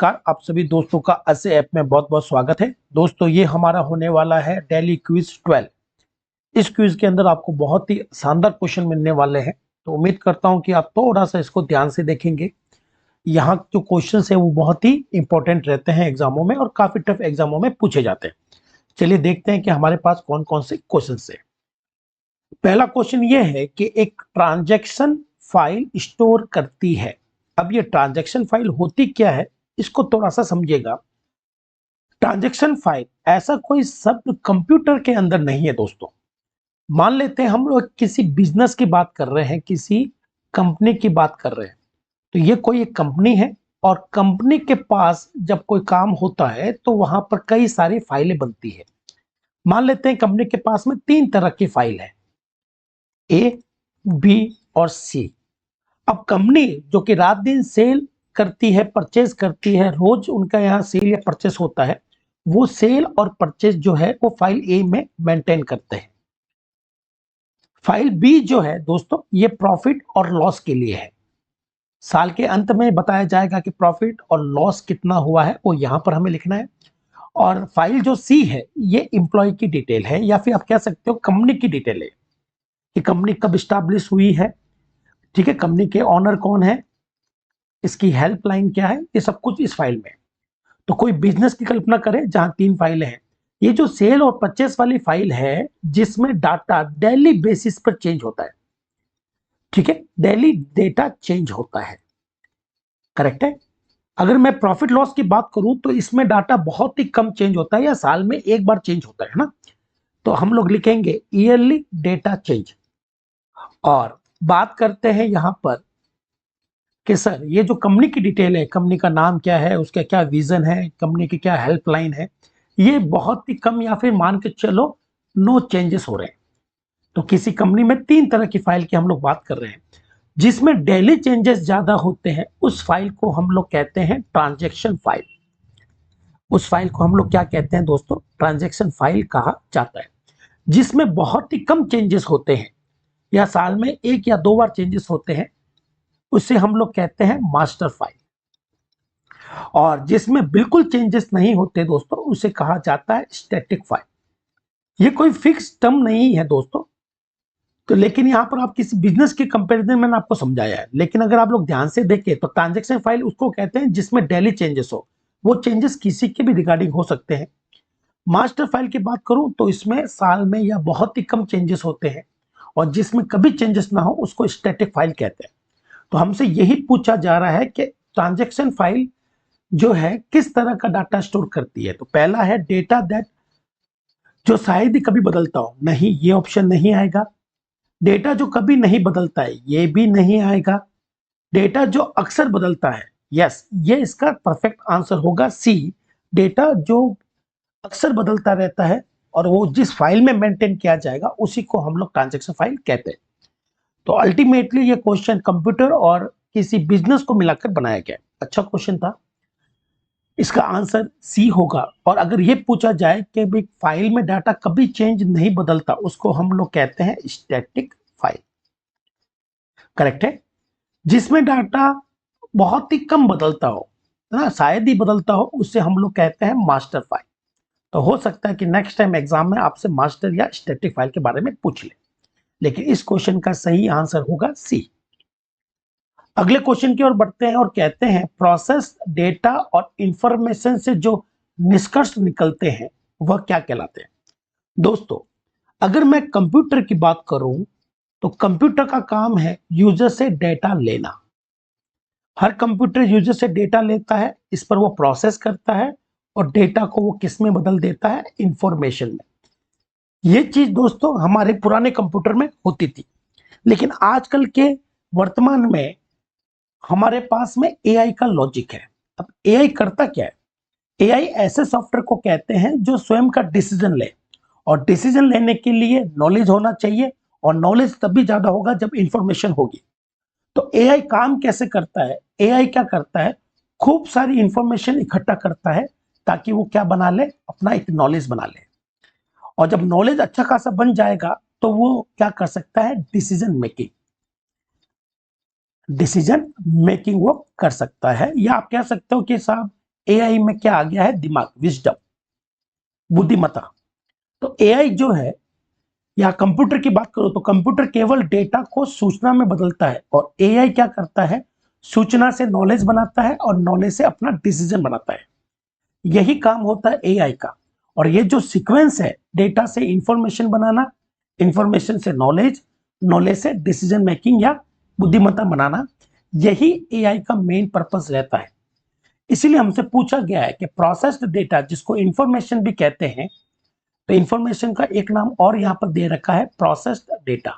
नमस्कार, आप सभी दोस्तों का ऐसे ऐप में बहुत बहुत स्वागत है। दोस्तों, ये हमारा होने वाला है डेली क्विज 12। इस क्विज के अंदर आपको बहुत ही शानदार क्वेश्चन मिलने वाले हैं, तो उम्मीद करता हूं कि आप थोड़ा सा इसको ध्यान से देखेंगे। यहाँ जो क्वेश्चन है वो बहुत ही इंपॉर्टेंट रहते हैं एग्जामों में और काफी टफ एग्जामों में पूछे जाते हैं। चलिए देखते हैं कि हमारे पास कौन कौन से क्वेश्चन है। पहला क्वेश्चन ये है कि एक ट्रांजैक्शन फाइल स्टोर करती है। अब ये ट्रांजैक्शन फाइल होती क्या है, इसको थोड़ा सा समझिएगा। ट्रांजैक्शन फाइल ऐसा कोई शब्द कंप्यूटर के अंदर नहीं है दोस्तों। मान लेते हैं हम लोग किसी बिजनेस की बात कर रहे हैं, किसी कंपनी की बात कर रहे हैं, तो ये कोई एक कंपनी है और कंपनी के पास जब कोई काम होता है तो वहां पर कई सारी फाइलें बनती है। मान लेते हैं कंपनी के पास में 3 तरह की फाइल है, ए, बी और सी। अब कंपनी जो कि रात दिन सेल करती है, परचेज करती है, रोज उनका यहाँ सेल या परचेस होता है, वो सेल और परचेज जो है वो फाइल ए में मेंटेन करते हैं। फाइल बी जो है दोस्तों, ये प्रॉफिट और लॉस के लिए है। साल के अंत में बताया जाएगा कि प्रॉफिट और लॉस कितना हुआ है, वो यहां पर हमें लिखना है। और फाइल जो सी है, ये एम्प्लॉय की डिटेल है, या फिर आप कह सकते हो कंपनी की डिटेल है कि कंपनी कब स्टैब्लिश हुई है, ठीक है, कंपनी के ऑनर कौन है, इसकी हेल्पलाइन क्या है, ये सब कुछ इस फाइल में। तो कोई बिजनेस की कल्पना करें जहां 3 फाइलें हैं। ये जो सेल और परचेस वाली फाइल है, जिसमें डाटा डेली बेसिस पर चेंज होता है, ठीक है, डेली डेटा चेंज होता है, करेक्ट है। अगर मैं प्रॉफिट लॉस की बात करूं तो इसमें डाटा बहुत ही कम चेंज होता है या साल में एक बार चेंज होता है ना, तो हम लोग लिखेंगे ईयरली डेटा चेंज। और बात करते हैं यहां पर कि सर ये जो कंपनी की डिटेल है, कंपनी का नाम क्या है, उसका क्या विजन है, कंपनी की क्या हेल्पलाइन है, ये बहुत ही कम या फिर मान के चलो नो चेंजेस हो रहे हैं। तो किसी कंपनी में 3 तरह की फाइल की हम लोग बात कर रहे हैं, जिसमें डेली चेंजेस ज्यादा होते हैं, उस फाइल को हम लोग कहते हैं ट्रांजैक्शन फाइल। उस फाइल को हम लोग क्या कहते हैं दोस्तों, ट्रांजैक्शन फाइल कहा जाता है। जिसमें बहुत ही कम चेंजेस होते हैं या साल में 1 या 2 बार चेंजेस होते हैं, उसे हम लोग कहते हैं मास्टर फाइल। और जिसमें बिल्कुल चेंजेस नहीं होते दोस्तों, उसे कहा जाता है स्टैटिक फाइल। ये कोई फिक्स टर्म नहीं है दोस्तों, तो लेकिन यहां पर आप किसी बिजनेस के कंपैरिजन में आपको समझाया है, लेकिन अगर आप लोग ध्यान से देखें तो ट्रांजैक्शन फाइल उसको कहते हैं जिसमें डेली चेंजेस हो। वो चेंजेस किसी के भी रिगार्डिंग हो सकते हैं। मास्टर फाइल की बात करूं तो इसमें साल में या बहुत ही कम चेंजेस होते हैं, और जिसमें कभी चेंजेस ना हो उसको स्टैटिक फाइल कहते हैं। तो हमसे यही पूछा जा रहा है कि ट्रांजैक्शन फाइल जो है किस तरह का डाटा स्टोर करती है। तो पहला है डेटा दैट, जो शायद ही कभी बदलता हो, नहीं ये ऑप्शन नहीं आएगा। डेटा जो कभी नहीं बदलता है, ये भी नहीं आएगा। डेटा जो अक्सर बदलता है, यस, ये इसका परफेक्ट आंसर होगा सी। डेटा जो अक्सर बदलता रहता है और वो जिस फाइल में मेंटेन किया जाएगा उसी को हम लोग ट्रांजैक्शन फाइल कहते हैं। तो अल्टीमेटली ये क्वेश्चन कंप्यूटर और किसी बिजनेस को मिलाकर बनाया गया है। अच्छा क्वेश्चन था, इसका आंसर सी होगा। और अगर ये पूछा जाए कि भाई फाइल में डाटा कभी चेंज नहीं बदलता, उसको हम लोग कहते हैं स्टैटिक फाइल, करेक्ट है। जिसमें डाटा बहुत ही कम बदलता हो, है ना, शायद ही बदलता हो, उससे हम लोग कहते हैं मास्टर फाइल। तो हो सकता है कि नेक्स्ट टाइम एग्जाम में आपसे मास्टर या स्टैटिक फाइल के बारे में पूछ ले, लेकिन इस क्वेश्चन का सही आंसर होगा सी। अगले क्वेश्चन की ओर बढ़ते हैं और कहते हैं प्रोसेस डेटा और इंफॉर्मेशन से जो निष्कर्ष निकलते हैं वह क्या कहलाते हैं। दोस्तों, अगर मैं कंप्यूटर की बात करूं तो कंप्यूटर का काम है यूजर से डेटा लेना। हर कंप्यूटर यूजर से डेटा लेता है, इस पर वो प्रोसेस करता है और डेटा को वो किस में बदल देता है, इंफॉर्मेशन में। ये चीज दोस्तों हमारे पुराने कंप्यूटर में होती थी, लेकिन आजकल के वर्तमान में हमारे पास में एआई का लॉजिक है। अब एआई करता क्या है, एआई ऐसे सॉफ्टवेयर को कहते हैं जो स्वयं का डिसीजन ले, और डिसीजन लेने के लिए नॉलेज होना चाहिए, और नॉलेज तभी ज्यादा होगा जब इंफॉर्मेशन होगी। तो एआई काम कैसे करता है, एआई क्या करता है, खूब सारी इंफॉर्मेशन इकट्ठा करता है ताकि वो क्या बना ले, अपना एक नॉलेज बना ले। और जब नॉलेज अच्छा खासा बन जाएगा तो वो क्या कर सकता है, डिसीजन मेकिंग वो कर सकता है। या आप कह सकते हो कि साहब एआई में क्या आ गया है? दिमाग, विजडम, बुद्धिमत्ता। तो एआई जो है या कंप्यूटर की बात करो तो कंप्यूटर केवल डेटा को सूचना में बदलता है और एआई क्या करता है? सूचना से नॉलेज बनाता है और नॉलेज से अपना डिसीजन बनाता है। यही काम होता है एआई का। और ये जो सीक्वेंस है, डेटा से इंफॉर्मेशन बनाना, इंफॉर्मेशन से नॉलेज, नॉलेज से डिसीजन मेकिंग या बुद्धिमत्ता बनाना, यही एआई का मेन पर्पस रहता है। इसीलिए हमसे पूछा गया है कि प्रोसेस्ड डेटा, जिसको इंफॉर्मेशन भी कहते हैं, तो इंफॉर्मेशन का एक नाम और यहां पर दे रखा है प्रोसेस्ड डेटा,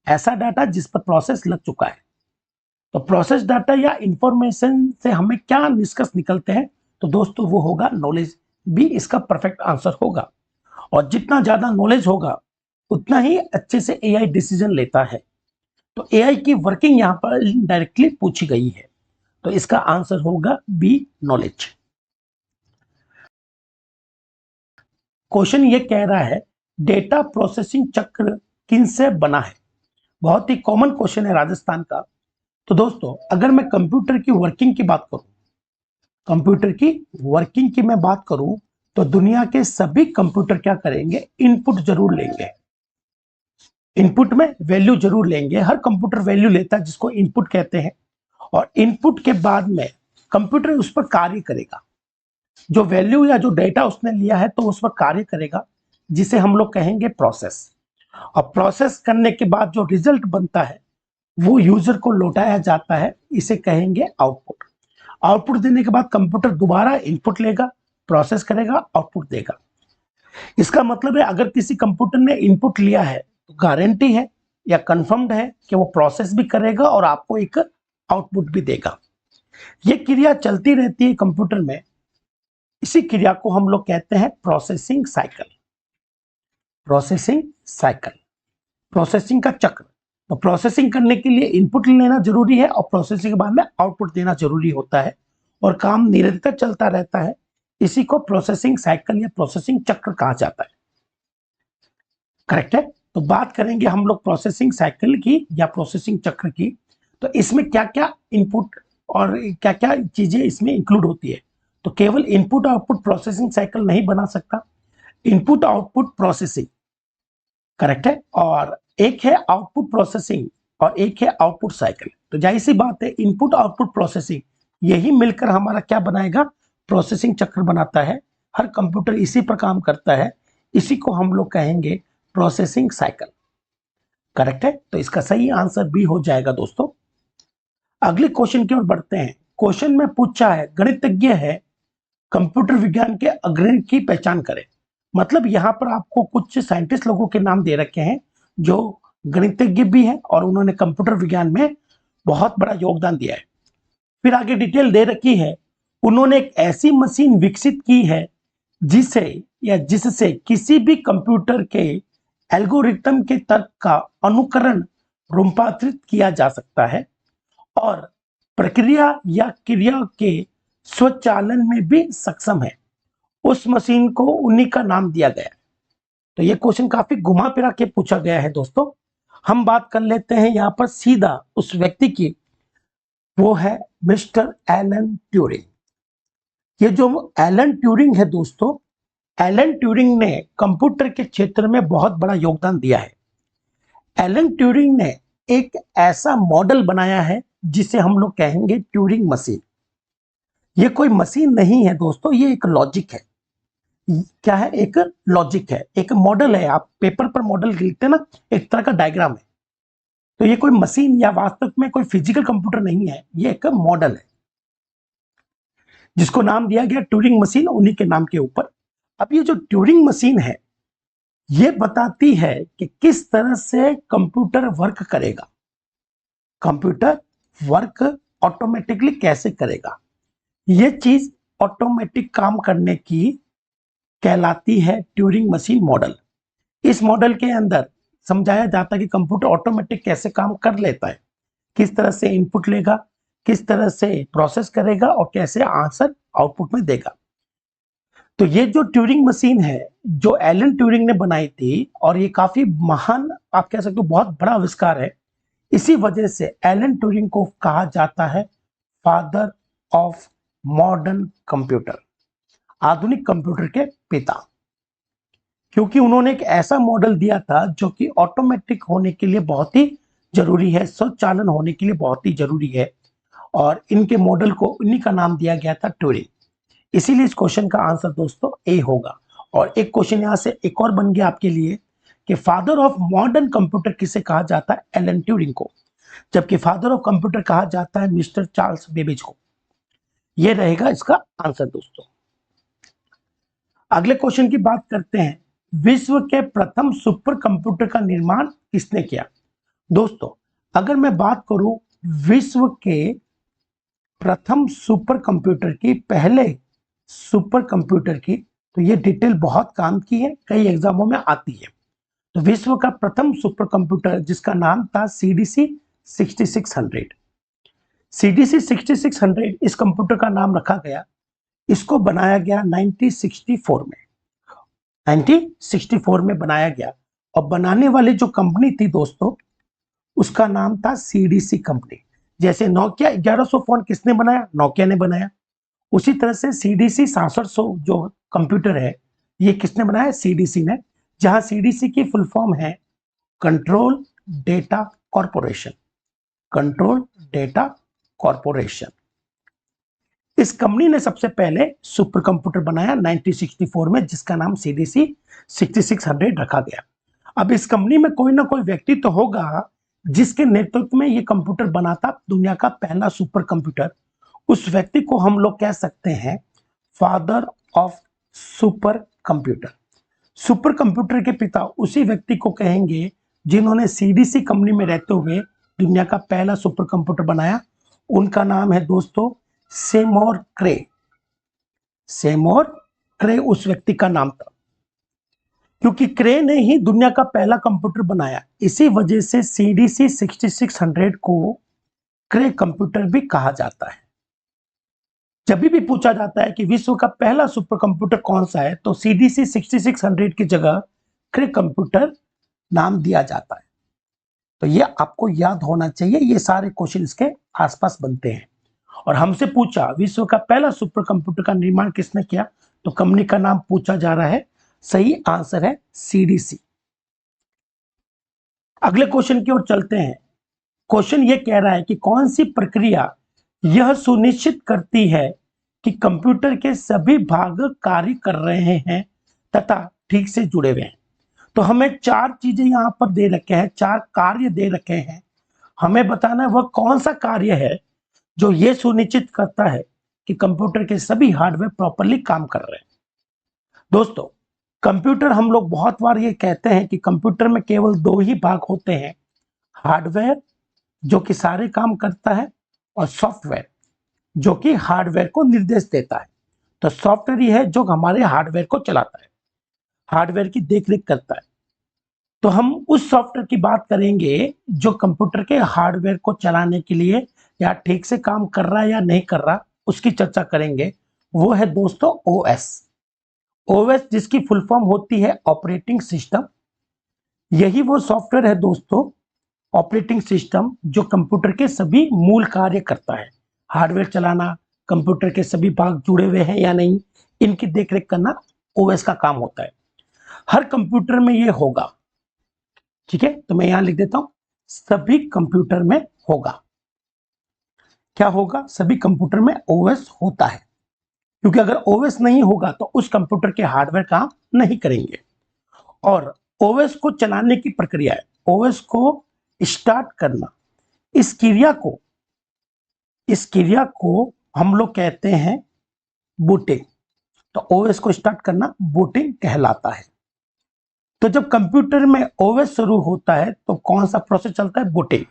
ऐसा डाटा जिस पर प्रोसेस लग चुका है। तो प्रोसेस डाटा या इंफॉर्मेशन से हमें क्या निष्कर्ष निकलते हैं? तो दोस्तों वो होगा नॉलेज, भी इसका परफेक्ट आंसर होगा। और जितना ज्यादा नॉलेज होगा उतना ही अच्छे से एआई डिसीजन लेता है। तो एआई की वर्किंग यहां पर डायरेक्टली पूछी गई है, तो इसका आंसर होगा बी, नॉलेज। क्वेश्चन ये कह रहा है डेटा प्रोसेसिंग चक्र किनसे बना है? बहुत ही कॉमन क्वेश्चन है राजस्थान का। तो दोस्तों अगर मैं कंप्यूटर की वर्किंग की बात करूं, कंप्यूटर की वर्किंग की मैं बात करूं, तो दुनिया के सभी कंप्यूटर क्या करेंगे? इनपुट जरूर लेंगे, इनपुट में वैल्यू जरूर लेंगे। हर कंप्यूटर वैल्यू लेता है जिसको इनपुट कहते हैं, और इनपुट के बाद में कंप्यूटर उस पर कार्य करेगा। जो वैल्यू या जो डेटा उसने लिया है तो उस पर कार्य करेगा, जिसे हम लोग कहेंगे प्रोसेस। और प्रोसेस करने के बाद जो रिजल्ट बनता है वो यूजर को लौटाया जाता है, इसे कहेंगे आउटपुट। आउटपुट देने के बाद कंप्यूटर दोबारा इनपुट लेगा, प्रोसेस करेगा, आउटपुट देगा। इसका मतलब है अगर किसी कंप्यूटर ने इनपुट लिया है तो गारंटी है या कंफर्म्ड है कि वो प्रोसेस भी करेगा और आपको एक आउटपुट भी देगा। ये क्रिया चलती रहती है कंप्यूटर में। इसी क्रिया को हम लोग कहते हैं processing cycle. Processing cycle, processing का चक्र। तो प्रोसेसिंग करने के लिए इनपुट लेना जरूरी है और प्रोसेसिंग के बाद में आउटपुट देना जरूरी होता है, और काम निरंतर चलता रहता है। इसी को प्रोसेसिंग साइकिल या प्रोसेसिंग चक्र कहा जाता है। करेक्ट है? तो बात करेंगे हम लोग प्रोसेसिंग साइकिल की या प्रोसेसिंग चक्र की। तो इसमें क्या क्या इनपुट और क्या क्या चीजें इसमें इंक्लूड होती है? तो केवल इनपुट आउटपुट प्रोसेसिंग साइकिल नहीं बना सकता, इनपुट आउटपुट प्रोसेसिंग, करेक्ट है, और एक है आउटपुट प्रोसेसिंग और एक है आउटपुट साइकिल। तो जाहिर सी बात है इनपुट आउटपुट प्रोसेसिंग यही मिलकर हमारा क्या बनाएगा? प्रोसेसिंग चक्र बनाता है। हर कंप्यूटर इसी पर काम करता है, इसी को हम लोग कहेंगे प्रोसेसिंग साइकिल। करेक्ट है? तो इसका सही आंसर बी हो जाएगा दोस्तों। अगले क्वेश्चन की ओर बढ़ते हैं। क्वेश्चन में पूछा है गणितज्ञ है कंप्यूटर विज्ञान के अग्रणी की पहचान करें। मतलब यहां पर आपको कुछ साइंटिस्ट लोगों के नाम दे रखे हैं जो गणितज्ञ भी हैं और उन्होंने कंप्यूटर विज्ञान में बहुत बड़ा योगदान दिया है। फिर आगे डिटेल दे रखी है, उन्होंने एक ऐसी मशीन विकसित की है जिसे या जिससे किसी भी कंप्यूटर के एल्गोरिथम के तर्क का अनुकरण रूपांतरित किया जा सकता है और प्रक्रिया या क्रिया के स्वचालन में भी सक्षम है। उस मशीन को उन्हीं का नाम दिया गया। तो ये क्वेश्चन काफी घुमा फिरा के पूछा गया है दोस्तों। हम बात कर लेते हैं यहां पर सीधा उस व्यक्ति की, वो है मिस्टर एलन ट्यूरिंग। ये जो एलन ट्यूरिंग है दोस्तों, एलन ट्यूरिंग ने कंप्यूटर के क्षेत्र में बहुत बड़ा योगदान दिया है। एलन ट्यूरिंग ने एक ऐसा मॉडल बनाया है जिसे हम लोग कहेंगे ट्यूरिंग मशीन। ये कोई मशीन नहीं है दोस्तों, ये एक लॉजिक है। क्या है? एक लॉजिक है, एक मॉडल है। आप पेपर पर मॉडल लिखते हैं ना, एक तरह का डायग्राम है। तो ये कोई मशीन या वास्तव में कोई फिजिकल कंप्यूटर नहीं है, ये एक मॉडल है जिसको नाम दिया गया ट्यूरिंग मशीन, उन्हीं के नाम के ऊपर। अब ये जो ट्यूरिंग मशीन है ये बताती है कि किस तरह से कंप्यूटर वर्क करेगा, कंप्यूटर वर्क ऑटोमेटिकली कैसे करेगा। ये चीज ऑटोमेटिक काम करने की कहलाती है ट्यूरिंग मशीन मॉडल। इस मॉडल के अंदर समझाया जाता है कि कंप्यूटर ऑटोमेटिक कैसे काम कर लेता है, किस तरह से इनपुट लेगा, किस तरह से प्रोसेस करेगा और कैसे आंसर आउटपुट में देगा। तो ये जो ट्यूरिंग मशीन है जो एलन ट्यूरिंग ने बनाई थी, और ये काफी महान, आप कह सकते हो बहुत बड़ा आविष्कार है। इसी वजह से एलन ट्यूरिंग को कहा जाता है फादर ऑफ मॉडर्न कंप्यूटर, आधुनिक कंप्यूटर के पिता, क्योंकि उन्होंने एक ऐसा मॉडल दिया था जो कि ऑटोमेटिक होने के लिए बहुत ही जरूरी है, स्वचालन होने के लिए बहुत ही जरूरी है, और इनके मॉडल को इन्हीं का नाम दिया गया था ट्यूरिंग। इसीलिए इस क्वेश्चन का आंसर दोस्तों ए होगा। और एक क्वेश्चन यहां से एक और बन गया आपके लिए कि फादर ऑफ मॉडर्न कंप्यूटर किसे कहा जाता है? एलन ट्यूरिंग को, जबकि फादर ऑफ कंप्यूटर कहा जाता है मिस्टर चार्ल्स बेबेज को। यह रहेगा इसका आंसर दोस्तों। अगले क्वेश्चन की बात करते हैं, विश्व के प्रथम सुपर कंप्यूटर का निर्माण किसने किया? दोस्तों अगर मैं बात करूं विश्व के प्रथम सुपर कंप्यूटर की, पहले सुपर कंप्यूटर की, तो ये डिटेल बहुत काम की है, कई एग्जामों में आती है। तो विश्व का प्रथम सुपर कंप्यूटर जिसका नाम था CDC 6600, CDC 6600 इस कंप्यूटर का नाम रखा गया। इसको बनाया गया 1964 में, 1964 में बनाया गया। और बनाने वाले जो कंपनी थी दोस्तों उसका नाम था CDC कंपनी। जैसे नोकिया 1100 फोन किसने बनाया? नोकिया ने बनाया। उसी तरह से CDC 6600 जो कंप्यूटर है ये किसने बनाया? CDC ने, जहां CDC की फुल फॉर्म है control data corporation, control data corporation. इस कंपनी ने सबसे पहले सुपर कंप्यूटर बनाया 1964 में, जिसका नाम CDC 6600 रखा गया। अब इस कंपनी में कोई ना कोई व्यक्ति तो होगा जिसके नेतृत्व में ये कंप्यूटर बना था, दुनिया का पहला सुपर कंप्यूटर। उस व्यक्ति को हम लोग कह सकते हैं father of super computer. Super computer के पिता उसी व्यक्ति को कहेंगे जिन्होंने CDC कंपनी में रहते हुए दुनिया का पहला सुपर कंप्यूटर बनाया। उनका नाम है दोस्तों सेमोर क्रे। सेमोर क्रे उस व्यक्ति का नाम था, क्योंकि क्रे ने ही दुनिया का पहला कंप्यूटर बनाया। इसी वजह से CDC 6600 को क्रे कंप्यूटर भी कहा जाता है। जब भी पूछा जाता है कि विश्व का पहला सुपर कंप्यूटर कौन सा है, तो CDC 6600 की जगह क्रे कंप्यूटर नाम दिया जाता है। तो ये आपको याद होना चाहिए, ये सारे क्वेश्चन इसके आसपास बनते हैं। और हमसे पूछा विश्व का पहला सुपर कंप्यूटर का निर्माण किसने किया, तो कंपनी का नाम पूछा जा रहा है। सही आंसर है CDC। अगले क्वेश्चन की ओर चलते हैं। क्वेश्चन ये कह रहा है कि कौन सी प्रक्रिया यह सुनिश्चित करती है कि कंप्यूटर के सभी भाग कार्य कर रहे हैं तथा ठीक से जुड़े हुए हैं। तो हमें चार चीजें यहां पर दे रखे हैं, चार कार्य दे रखे हैं। हमें बताना है वह कौन सा कार्य है जो यह सुनिश्चित करता है कि कंप्यूटर के सभी हार्डवेयर प्रॉपरली काम कर रहे हैं। दोस्तों कंप्यूटर, हम लोग बहुत बार ये कहते हैं कि कंप्यूटर में केवल दो ही भाग होते हैं, हार्डवेयर जो कि सारे काम करता है और सॉफ्टवेयर जो कि हार्डवेयर को निर्देश देता है। तो सॉफ्टवेयर ही है जो हमारे हार्डवेयर को चलाता है, हार्डवेयर की देखरेख करता है। तो हम उस सॉफ्टवेयर की बात करेंगे जो कंप्यूटर के हार्डवेयर को चलाने के लिए या ठीक से काम कर रहा है या नहीं कर रहा, उसकी चर्चा करेंगे। वो है दोस्तों OS। OS जिसकी फुल फॉर्म होती है ऑपरेटिंग सिस्टम। यही वो सॉफ्टवेयर है दोस्तों, ऑपरेटिंग सिस्टम, जो कंप्यूटर के सभी मूल कार्य करता है। हार्डवेयर चलाना, कंप्यूटर के सभी भाग जुड़े हुए हैं या नहीं, इनकी देखरेख करना OS का काम होता है। हर कंप्यूटर में ये होगा, ठीक है। तो मैं यहां लिख देता हूं, सभी कंप्यूटर में होगा। क्या होगा? सभी कंप्यूटर में OS होता है, क्योंकि अगर OS नहीं होगा तो उस कंप्यूटर के हार्डवेयर काम नहीं करेंगे। और OS को चलाने की प्रक्रिया है, OS को स्टार्ट करना, इस क्रिया को हम लोग कहते हैं बूटिंग। तो OS को स्टार्ट करना बूटिंग कहलाता है। तो जब कंप्यूटर में OS शुरू होता है तो कौन सा प्रोसेस चलता है? बूटिंग।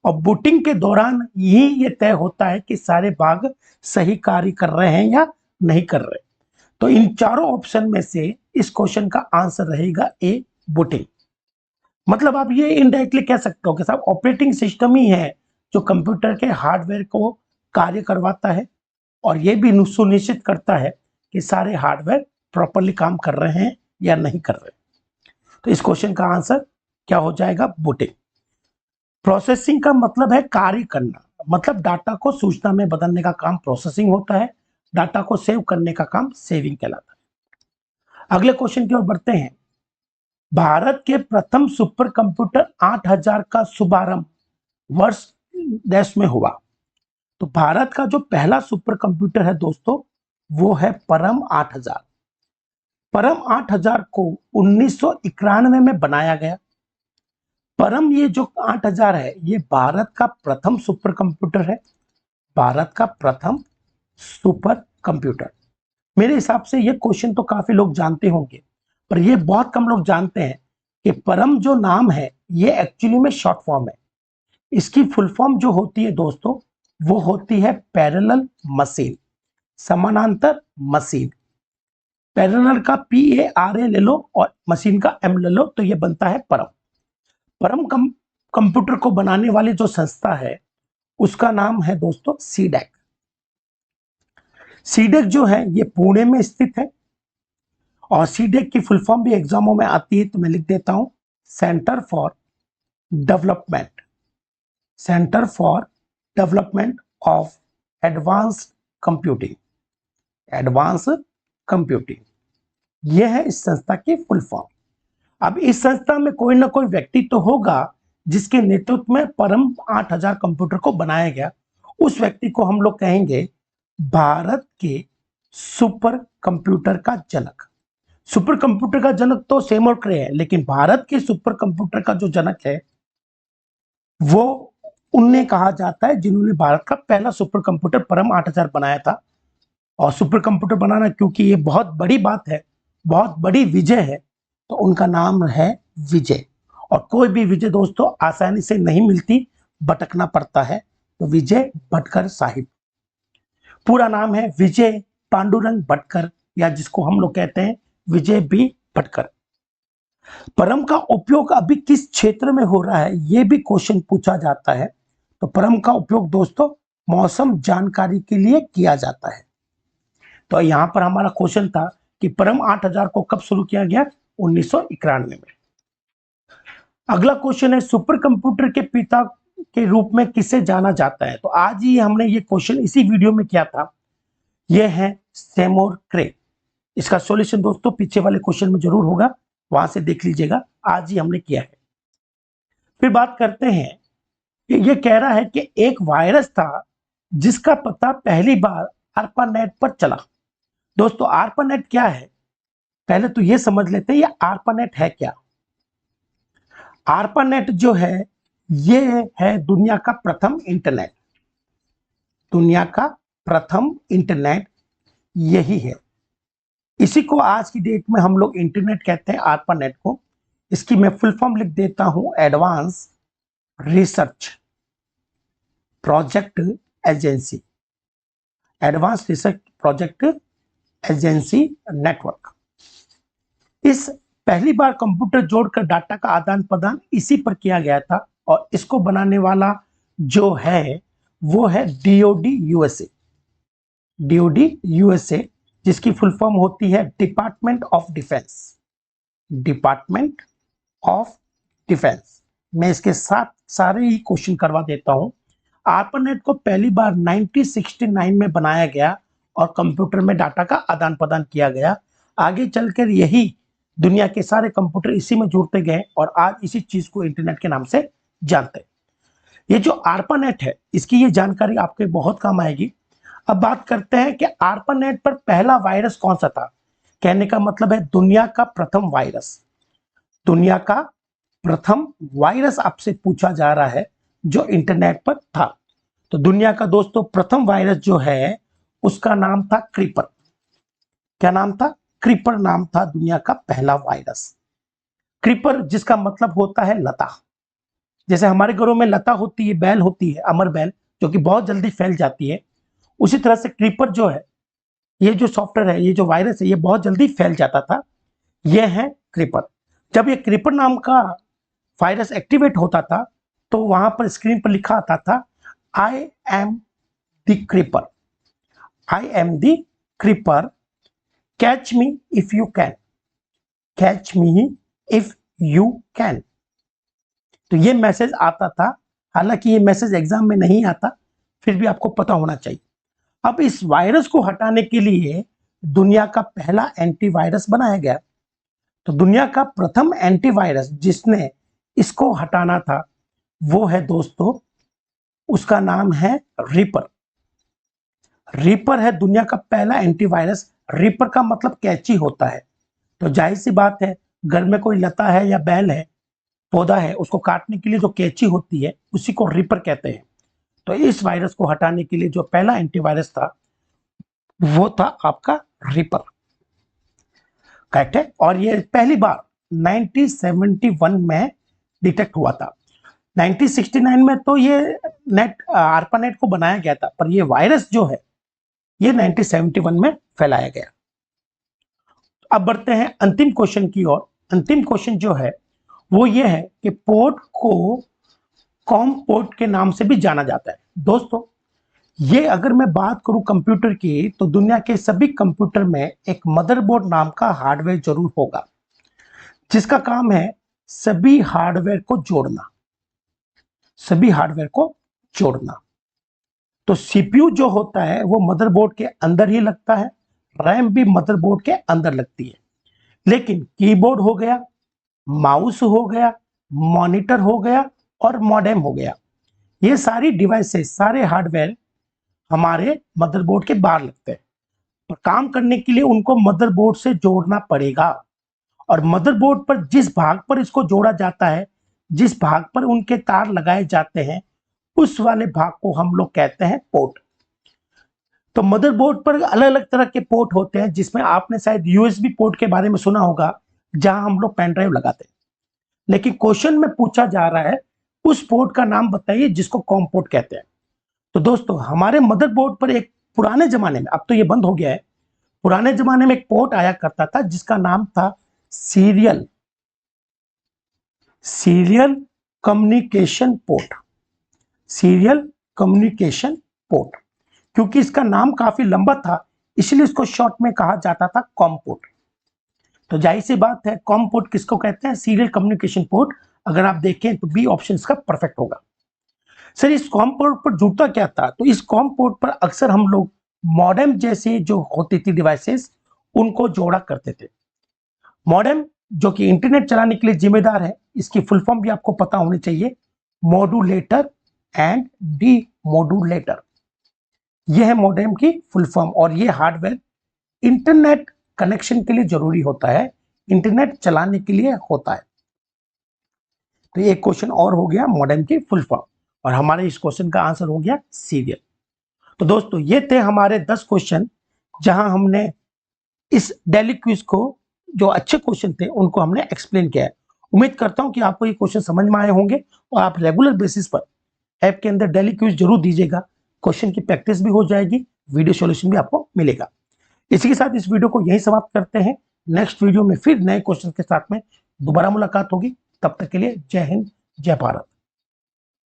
और बूटिंग के दौरान ये तय होता है कि सारे भाग सही कार्य कर रहे हैं या नहीं कर रहे। तो इन चारों ऑप्शन में से इस क्वेश्चन का आंसर रहेगा ए, बूटिंग। मतलब आप ये इनडायरेक्टली कह सकते हो कि साहब ऑपरेटिंग सिस्टम ही है जो कंप्यूटर के हार्डवेयर को कार्य करवाता है और ये भी सुनिश्चित करता है कि सारे हार्डवेयर प्रॉपरली काम कर रहे हैं या नहीं कर रहे। तो इस क्वेश्चन का आंसर क्या हो जाएगा? बूटिंग। प्रोसेसिंग का मतलब है कार्य करना, मतलब डाटा को सूचना में बदलने का काम प्रोसेसिंग होता है। डाटा को सेव करने का काम सेविंग कहलाता है। अगले क्वेश्चन की ओर बढ़ते हैं। भारत के प्रथम सुपर कंप्यूटर 8000 का शुभारंभ वर्ष देश में हुआ। तो भारत का जो पहला सुपर कंप्यूटर है दोस्तों, वो है परम 8000। परम 8000 को 1991 में बनाया गया। परम ये जो 8000 है, ये भारत का प्रथम सुपर कंप्यूटर है। भारत का प्रथम सुपर कंप्यूटर। मेरे हिसाब से ये क्वेश्चन तो काफी लोग जानते होंगे, पर ये बहुत कम लोग जानते हैं कि परम जो नाम है, ये एक्चुअली में शॉर्ट फॉर्म है। इसकी फुल फॉर्म जो होती है दोस्तों, वो होती है पैरेलल मशीन, समानांतर मशीन। पैरेलल का PARA ले लो और मशीन का M ले लो, तो ये बनता है परम। परम कंप्यूटर को बनाने वाली जो संस्था है, उसका नाम है दोस्तों सीडेक। सीडेक जो है ये पुणे में स्थित है, और सीडेक की फुल फॉर्म भी एग्जामों में आती है, तो मैं लिख देता हूं centre for development, centre for development of advanced computing, advance computing, यह है इस संस्था की फुल फॉर्म। अब इस संस्था में कोई ना कोई व्यक्ति तो होगा जिसके नेतृत्व में परम 8000 कंप्यूटर को बनाया गया। उस व्यक्ति को हम लोग कहेंगे भारत के सुपर कंप्यूटर का जनक। सुपर कंप्यूटर का जनक तो सेम और क्रे है, लेकिन भारत के सुपर कंप्यूटर का जो जनक है, वो उन्हें कहा जाता है जिन्होंने भारत का पहला सुपर कंप्यूटर परम 8000 बनाया था। और सुपर कंप्यूटर बनाना, क्योंकि ये बहुत बड़ी बात है, बहुत बड़ी विजय है, तो उनका नाम है विजय। और कोई भी विजय दोस्तों आसानी से नहीं मिलती, भटकना पड़ता है। तो विजय भटकर साहिब, पूरा नाम है विजय पांडुरंग भटकर, या जिसको हम लोग कहते हैं विजय बी भटकर। परम का उपयोग अभी किस क्षेत्र में हो रहा है, यह भी क्वेश्चन पूछा जाता है। तो परम का उपयोग दोस्तों मौसम जानकारी के लिए किया जाता है। तो यहां पर हमारा क्वेश्चन था कि परम 8000 को कब शुरू किया गया? 1991 में। अगला क्वेश्चन है, सुपर कंप्यूटर के पिता के रूप में किसे जाना जाता है? तो आज ही हमने ये क्वेश्चन इसी वीडियो में किया था। यह है सेमोर क्रे। इसका सॉल्यूशन दोस्तों पीछे वाले क्वेश्चन में जरूर होगा, वहां से देख लीजिएगा, आज ही हमने किया है। फिर बात करते हैं कि यह कह रहा है कि एक वायरस था जिसका पता पहली बार ARPANET पर चला। दोस्तों ARPANET क्या है, पहले तो यह समझ लेते हैं, ये ARPANET है क्या। ARPANET जो है, ये है दुनिया का प्रथम इंटरनेट। दुनिया का प्रथम इंटरनेट यही है। इसी को आज की डेट में हम लोग इंटरनेट कहते हैं, ARPANET को। इसकी मैं फुल फॉर्म लिख देता हूं, advance research project agency, advance research project agency network. इस पहली बार कंप्यूटर जोड़कर डाटा का आदान प्रदान इसी पर किया गया था, और इसको बनाने वाला जो है वो है DoD USA। DoD USA, जिसकी फुल फॉर्म होती है department of defence, department of defence. मैं इसके साथ सारे ही क्वेश्चन करवा देता हूं। ARPANET को पहली बार 1969 में बनाया गया और कंप्यूटर में डाटा का आदान प्रदान किया गया। आगे चलकर यही दुनिया के सारे कंप्यूटर इसी में जुड़ते गए, और आज इसी चीज को इंटरनेट के नाम से जानते हैं। ये जो ARPANET है, इसकी ये जानकारी आपके बहुत काम आएगी। अब बात करते हैं कि ARPANET पर पहला वायरस कौन सा था। कहने का मतलब है दुनिया का प्रथम वायरस, दुनिया का प्रथम वायरस आपसे पूछा जा रहा है जो इंटरनेट पर था। तो दुनिया का दोस्तों प्रथम वायरस जो है, उसका नाम था क्रीपर। क्या नाम था? क्रीपर नाम था दुनिया का पहला वायरस। क्रीपर जिसका मतलब होता है लता। जैसे हमारे घरों में लता होती है, बैल होती है, अमर बैल, जो कि बहुत जल्दी फैल जाती है, उसी तरह से क्रीपर जो है, ये जो सॉफ्टवेयर है, ये जो वायरस है, ये बहुत जल्दी फैल जाता था। यह है क्रीपर। जब ये क्रीपर नाम का वायरस एक्टिवेट होता था, तो वहां पर स्क्रीन पर लिखा आता था, I am the creeper, I am the creeper, catch me if you can, catch me if you can. तो ये मैसेज आता था। हालांकि ये मैसेज एग्जाम में नहीं आता, फिर भी आपको पता होना चाहिए। अब इस वायरस को हटाने के लिए दुनिया का पहला एंटीवायरस बनाया गया। तो दुनिया का प्रथम एंटीवायरस जिसने इसको हटाना था वो है दोस्तों, उसका नाम है रीपर। रीपर है दुनिया का पहला एंटीवायरस। रीपर का मतलब कैंची होता है। तो जाहिर सी बात है, घर में कोई लता है या बैल है, पौधा है, उसको काटने के लिए जो कैंची होती है उसी को रीपर कहते हैं। तो इस वायरस को हटाने के लिए जो पहला एंटीवायरस था वो था आपका रीपर। करेक्ट है। और ये पहली बार 1971 में डिटेक्ट हुआ था। 1969 में तो ये ARPANET को बनाया गया था, पर ये वायरस जो है ये 1971 में फैलाया गया। अब बढ़ते हैं अंतिम क्वेश्चन की ओर। अंतिम क्वेश्चन जो है वो ये है कि पोर्ट को कॉम पोर्ट के नाम से भी जाना जाता है। दोस्तों, ये अगर मैं बात करूं कंप्यूटर की, तो दुनिया के सभी कंप्यूटर में एक मदरबोर्ड नाम का हार्डवेयर जरूर होगा, जिसका काम है सभी हार्डवेयर को जोड़ना, सभी हार्डवेयर को जोड़ना। तो सीपीयू जो होता है वो मदरबोर्ड के अंदर ही लगता है, रैम भी मदरबोर्ड के अंदर लगती है। लेकिन कीबोर्ड हो गया, माउस हो गया, मॉनिटर हो गया और मॉडेम हो गया, ये सारी डिवाइसेस, सारे हार्डवेयर हमारे मदरबोर्ड के बाहर लगते हैं। पर काम करने के लिए उनको मदरबोर्ड से जोड़ना पड़ेगा। और मदरबोर्ड पर जिस भाग पर इसको जोड़ा जाता है, जिस भाग पर उनके तार लगाए जाते हैं, उस वाले भाग को हम लोग कहते हैं पोर्ट। तो मदरबोर्ड पर अलग अलग तरह के पोर्ट होते हैं, जिसमें आपने शायद यूएसबी पोर्ट के बारे में सुना होगा, जहां हम लोग पेन ड्राइव लगाते हैं। लेकिन क्वेश्चन में पूछा जा रहा है उस पोर्ट का नाम बताइए जिसको कॉम पोर्ट कहते हैं। तो दोस्तों, हमारे मदरबोर्ड पर एक पुराने जमाने में, अब तो ये बंद हो गया है, पुराने जमाने में एक पोर्ट आया करता था जिसका नाम था serial communication port. Serial communication port. क्योंकि इसका नाम काफी लंबा था, इसलिए इसको शॉर्ट में कहा जाता था कॉम पोर्ट। तो जाहिर सी बात है, कॉम पोर्ट किसको कहते हैं? Serial communication port. अगर आप देखें तो बी ऑप्शन इसका परफेक्ट होगा। सर, इस कॉम पोर्ट पर जुड़ता क्या था? तो इस कॉम पोर्ट पर अक्सर हम लोग मॉडेम जैसे जो होती थी डिवाइसेस, उनको जोड़ा करते थे। मॉडेम जो कि इंटरनेट चलाने के लिए जिम्मेदार है, इसकी फुल फॉर्म भी आपको पता होनी चाहिए, मॉड्यूलेटर एंड डी मॉड्यूलेटर। यह है मॉडेम की फुल फॉर्म। और यह हार्डवेयर इंटरनेट कनेक्शन के लिए जरूरी होता है, इंटरनेट चलाने के लिए होता है। तो एक क्वेश्चन और हो गया मॉडेम की फुल फॉर्म, और हमारे इस क्वेश्चन का आंसर हो गया सीरियल। तो दोस्तों, ये थे हमारे 10 क्वेश्चन, जहां हमने इस डेली क्विज को, जो अच्छे क्वेश्चन थे उनको हमने एक्सप्लेन किया है। उम्मीद करता हूं कि आपको ये क्वेश्चन समझ में आए होंगे, और आप रेगुलर बेसिस पर ऐप के अंदर डेली क्विज जरूर दीजिएगा। क्वेश्चन की प्रैक्टिस भी हो जाएगी, वीडियो सॉल्यूशन भी आपको मिलेगा। इसी के साथ इस वीडियो को यहीं समाप्त करते हैं। नेक्स्ट वीडियो में फिर नए क्वेश्चन के साथ में दोबारा मुलाकात होगी। तब तक के लिए जय हिंद, जय भारत।